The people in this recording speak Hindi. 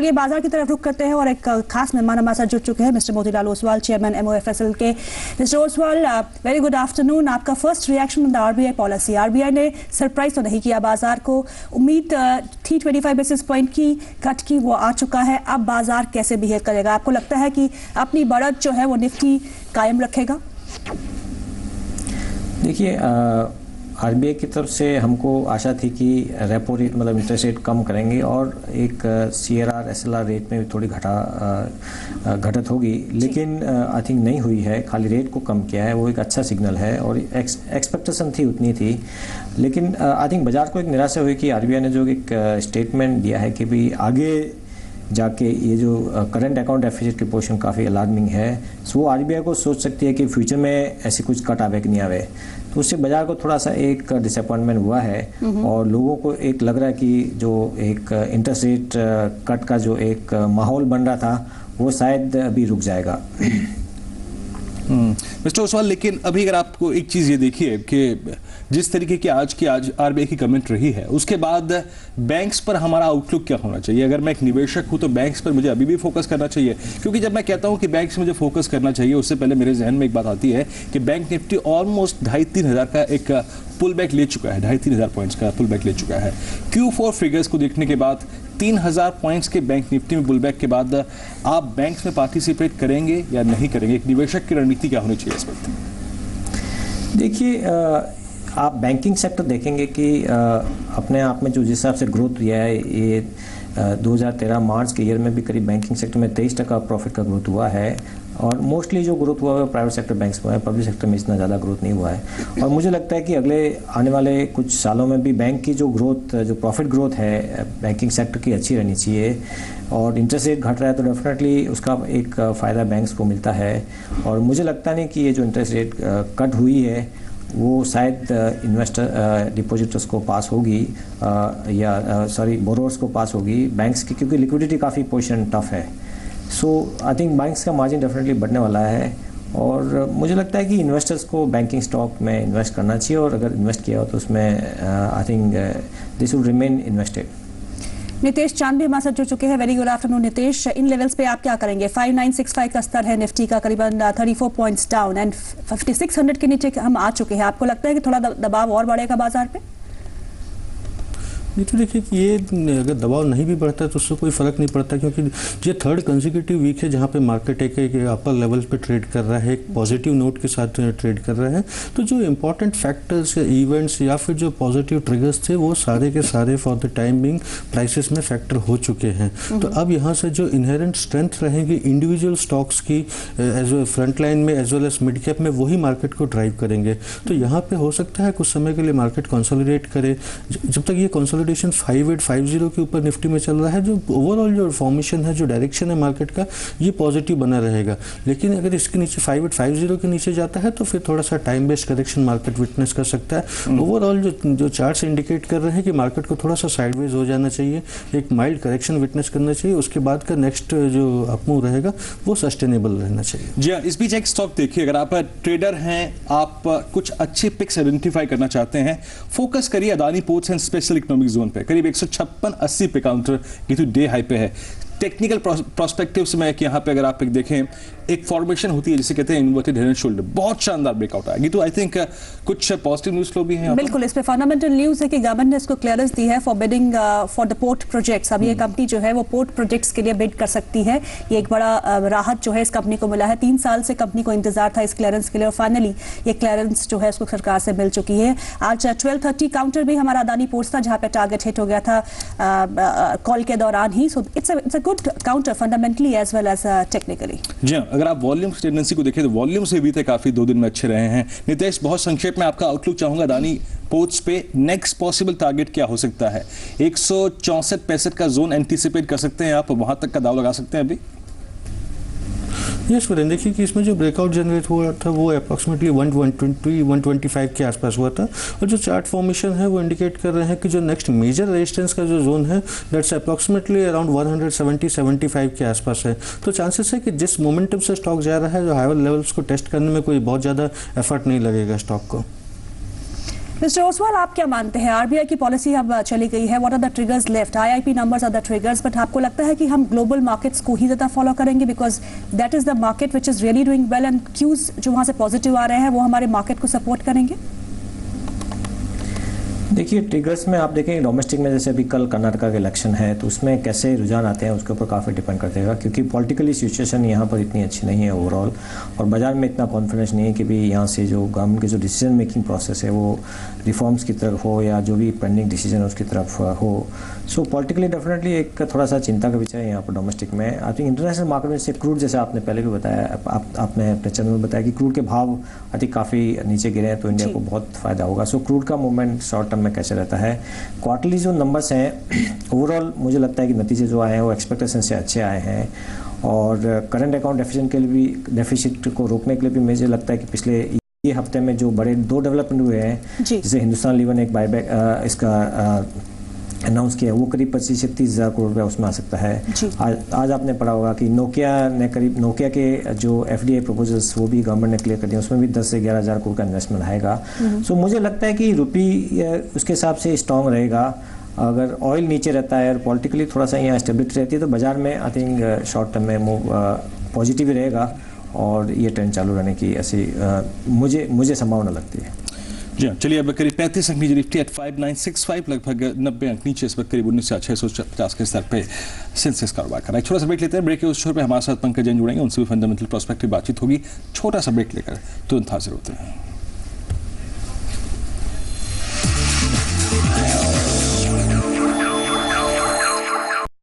चलिए बाजार की तरफ रुख करते हैं और एक खास मेहमान हमारे साथ जुड़ चुके हैं mister Motilal Oswal, chairman MOFSL के। Mister Oswal, very good afternoon. आपका first reaction on the RBI policy. RBI ने सरप्राइज तो नहीं किया बाजार को, उम्मीद थी 25 बेसिस पॉइंट की कट की, वो आ चुका है। अब बाजार कैसे बिहेव करेगा? आपको लगता है कि अपनी बढ़त जो है वो निफ्टी कायम रखेगा? देखिए, RBI की तरफ से हमको आशा थी कि रेपो रेट मतलब इंटरेस्ट रेट कम करेंगे और एक CRR SLR रेट में भी थोड़ी घटत होगी, लेकिन आई थिंक नहीं हुई है। खाली रेट को कम किया है, वो एक अच्छा सिग्नल है और एक्सपेक्टेशन थी उतनी थी। लेकिन आई थिंक बाजार को एक निराशा हुई कि RBI ने जो एक स्टेटमेंट दिया है कि भाई आगे जाके ये जो करंट अकाउंट डेफिसिट की पोर्शन काफ़ी अलार्मिंग है, सो वो RBI को सोच सकती है कि फ्यूचर में ऐसी कुछ कट आवे कि नहीं आवे। तो उससे बाजार को थोड़ा सा एक डिसअपॉइंटमेंट हुआ है और लोगों को एक लग रहा है कि जो एक इंटरेस्ट रेट कट का जो एक माहौल बन रहा था वो शायद अभी रुक जाएगा। मिस्टर ओसवाल, लेकिन अभी अगर आपको एक चीज़ ये देखिए कि जिस तरीके की आज RBI की कमेंट रही है, उसके बाद बैंक्स पर हमारा आउटलुक क्या होना चाहिए? अगर मैं एक निवेशक हूं तो बैंक्स पर मुझे अभी भी फोकस करना चाहिए, क्योंकि जब मैं कहता हूं कि बैंक्स मुझे फोकस करना चाहिए, उससे पहले मेरे जहन में एक बात आती है कि बैंक निफ्टी ऑलमोस्ट 2,500-3,000 हज़ार का एक पुल बैक ले चुका है, 2,500-3,000 हज़ार पॉइंट्स का पुल बैक ले चुका है। Q4 फिगर्स को देखने के बाद 3,000 पॉइंट्स के बैंक निफ्टी में पुल बैक के बाद आप बैंक्स में पार्टिसिपेट करेंगे या नहीं करेंगे? एक निवेशक की रणनीति क्या होनी चाहिए इस वक्त? देखिए, आप बैंकिंग सेक्टर देखेंगे कि अपने आप में जो जिस हिसाब से ग्रोथ हुआ है, ये 2013 मार्च के ईयर में भी करीब बैंकिंग सेक्टर में 23% प्रॉफिट का ग्रोथ हुआ है और मोस्टली जो ग्रोथ हुआ है प्राइवेट सेक्टर बैंक्स में है, पब्लिक सेक्टर में इतना ज़्यादा ग्रोथ नहीं हुआ है। और मुझे लगता है कि अगले आने वाले कुछ सालों में भी बैंक की जो ग्रोथ, जो प्रॉफिट ग्रोथ है बैंकिंग सेक्टर की, अच्छी रहनी चाहिए। और इंटरेस्ट रेट घट रहा है तो डेफिनेटली उसका एक फ़ायदा बैंक्स को मिलता है। और मुझे लगता नहीं कि ये जो इंटरेस्ट रेट कट हुई है वो शायद इन्वेस्टर डिपॉजिटर्स को पास होगी या बोरोवर्स को पास होगी बैंक्स की, क्योंकि लिक्विडिटी काफ़ी पोजीशन टफ है। सो आई थिंक बैंक्स का मार्जिन डेफिनेटली बढ़ने वाला है और मुझे लगता है कि इन्वेस्टर्स को बैंकिंग स्टॉक में इन्वेस्ट करना चाहिए और अगर इन्वेस्ट किया हो तो उसमें I think this will remain invested. Nitesh चांद भी हमारे साथ जुड़ चुके हैं। वेरी गुड आफ्टरनून नितेश, इन लेवल्स पे आप क्या करेंगे? 5965 का स्तर है निफ्टी का, करीबन 34 पॉइंट्स डाउन एंड 5600 के नीचे हम आ चुके हैं। आपको लगता है कि थोड़ा दबाव और बढ़ेगा बाजार पे? ये तो देखिए कि ये अगर दबाव नहीं भी बढ़ता है तो उससे कोई फर्क नहीं पड़ता, क्योंकि ये थर्ड कंसेक्यूटिव वीक है जहाँ पे मार्केट एक अपर लेवल पे ट्रेड कर रहा है, एक पॉजिटिव नोट के साथ ट्रेड कर रहा है। तो जो इंपॉर्टेंट फैक्टर्स या इवेंट्स या फिर जो पॉजिटिव ट्रिगर्स थे वो सारे के सारे for the time being prices में फैक्टर हो चुके हैं। तो अब यहाँ से जो इनहेरेंट स्ट्रेंथ रहेगी इंडिविजुअल स्टॉक्स की एज फ्रंट लाइन में as well as mid cap में, वही मार्केट को ड्राइव करेंगे। तो यहाँ पे हो सकता है कुछ समय के लिए मार्केट कंसोलिडेट करे। जब तक ये कंसोलिडेशन 5850 के ऊपर निफ्टी में चल रहा है, जो ओवरऑल जो फॉर्मेशन है, जो डायरेक्शन है मार्केट का, ये पॉजिटिव बना रहेगा। लेकिन अगर इसके नीचे 5850 के नीचे जाता है तो फिर थोड़ा सा time based correction market witness कर सकता है। ओवरऑल जो चार्ट्स इंडिकेट कर रहे हैं कि मार्केट को थोड़ा सा साइडवेज हो जाना चाहिए, एक माइल्ड करेक्शन विटनेस करना चाहिए, उसके बाद का नेक्स्ट जो अपमूव रहेगा वो सस्टेनेबल रहना चाहिए। जी हाँ, इस बीच एक स्टॉक देखिए, अगर आप ट्रेडर हैं, आप कुछ अच्छे पिक्स आइडेंटिफाई करना चाहते हैं, फोकस करिए Adani ports and special economic zone पे। करीब 156-80 पे काउंटर ये तो डे हाई पे है। टेक्निकल प्रोस्पेक्टिव से मैं यहाँ पे अगर आप एक देखें, एक फॉर्मेशन होती है जिसे कहते हैं इन्वर्टेड हेड एंड शोल्डर, बहुत शानदार ब्रेकआउट आएगी। तो आई थिंक कुछ पॉजिटिव न्यूज़ फ्लो भी है। बिल्कुल, इस पे फंडामेंटल न्यूज़ है कि गवर्नमेंट ने इसको क्लियरेंस दी है for bidding for the port projects. अब ये कंपनी जो है वो पोर्ट प्रोजेक्ट्स के लिए बिड कर सकती है। ये एक बड़ा राहत जो है इस कंपनी को मिला है। 3 साल से कंपनी को इंतजार था इस क्लियरेंस के लिए और फाइनली ये क्लियरेंस जो है उसको सरकार से मिल चुकी है। आज 12:30 काउंटर भी हमारा अदानी पोर्ट्स था जहाँ पे टारगेट हिट हो गया था कॉल के दौरान ही। So it's a good counter fundamentally as well as technically. जी हाँ, अगर आप वॉल्यूम टेंडेंसी को देखें तो वॉल्यूम से भी थे काफी 2 दिन में अच्छे रहे हैं। नितेश, बहुत संक्षेप में आपका आउटलुक चाहूंगा अदानी पोर्ट्स पे। नेक्स्ट पॉसिबल टारगेट क्या हो सकता है? 164-65 का जोन एंटीसिपेट कर सकते हैं आप, वहां तक का दाव लगा सकते हैं अभी? यस वीरेंद्र, देखिए कि इसमें जो ब्रेकआउट जनरेट हुआ था वो अप्रॉक्सीमेटली 120-125 के आसपास हुआ था और जो चार्ट फॉर्मेशन है वो इंडिकेट कर रहे हैं कि जो नेक्स्ट मेजर रेजिस्टेंस का जो जोन है दैट्स अप्रॉक्सीमेटली अराउंड 170-75 के आसपास है। तो चांसेस है कि जिस मोमेंटम से स्टॉक जा रहा है, जो हायर लेवल्स को टेस्ट करने में कोई बहुत ज़्यादा एफर्ट नहीं लगेगा स्टॉक को। मिस्टर ओसवाल, आप क्या मानते हैं? आरबीआई की पॉलिसी अब चली गई है, what are the triggers left? IIP numbers are the triggers, but आपको लगता है कि हम ग्लोबल मार्केट्स को ही ज़्यादा फॉलो करेंगे because that is the market which is really doing well and cause जो वहाँ से पॉजिटिव आ रहे हैं वो हमारे मार्केट को सपोर्ट करेंगे? देखिए, ट्रिगर्स में आप देखेंगे डोमेस्टिक में, जैसे अभी कल कर्नाटका के इलेक्शन है तो उसमें कैसे रुझान आते हैं उसके ऊपर काफ़ी डिपेंड करतेगा, क्योंकि पॉलिटिकली सिचुएशन यहाँ पर इतनी अच्छी नहीं है ओवरऑल, और बाजार में इतना कॉन्फिडेंस नहीं है कि भी यहाँ से जो गवर्नमेंट की जो डिसीजन मेकिंग प्रोसेस है वो रिफॉर्म्स की तरफ हो या जो भी पेंडिंग डिसीजन है उसकी तरफ हो। सो पॉलिटिकली डेफिनेटली एक थोड़ा सा चिंता का विषय है यहाँ पर डोमेस्टिक में। आई थिंक इंटरनेशनल मार्केट में से क्रूड, जैसे आपने पहले भी बताया, आपने अपने चैनल में बताया कि क्रूड के भाव आई थिंक काफ़ी नीचे गिरे हैं तो इंडिया को बहुत फ़ायदा होगा। सो क्रूड का मूवमेंट शॉर्ट टर्म में कैसे रहता है। क्वार्टरली जो नंबर्स हैं ओवरऑल मुझे लगता है कि नतीजे जो आए हैं वो एक्सपेक्टेशन से अच्छे आए हैं, और करंट अकाउंट डेफिसिट को रोकने के लिए भी मुझे लगता है कि पिछले ये हफ्ते में जो बड़े 2 डेवलपमेंट हुए हैं, जैसे हिंदुस्तान लीवर ने एक बायबैक इसका अनाउंस किया, वो करीब 25 से 30 हज़ार करोड़ रुपया उसमें आ सकता है। आज आपने पढ़ा होगा कि नोकिया के जो एफडीआई प्रपोजल्स वो भी गवर्नमेंट ने क्लियर कर दिया, उसमें भी 10 से 11 हज़ार करोड़ का इन्वेस्टमेंट आएगा। सो मुझे लगता है कि रुपी उसके हिसाब से स्ट्रॉन्ग रहेगा। अगर ऑयल नीचे रहता है और पॉलिटिकली थोड़ा सा यहाँ स्टेबिलिटी रहती है तो बाजार में आई थिंक शॉर्ट टर्म में मूव पॉजिटिव ही रहेगा, और ये ट्रेंड चालू रहने की ऐसी मुझे संभावना लगती है। जी हाँ, चलिए अब करीब 35 अंक नीचे, निफ्टी एट 5965, लगभग 90 अंक नीचे, इस वक्त करीब 19,650 के स्तर पे सेंसेक्स कारोबार कर रहा है। छोटा सा ब्रेक लेते हैं। ब्रेक के उस छोर पे हमारे साथ पंकज जैन जुड़ेंगे, उनसे भी फंडामेंटल प्रोस्पेक्टिव बातचीत होगी। छोटा सा ब्रेक लेकर तुरंत हाजिर होते हैं।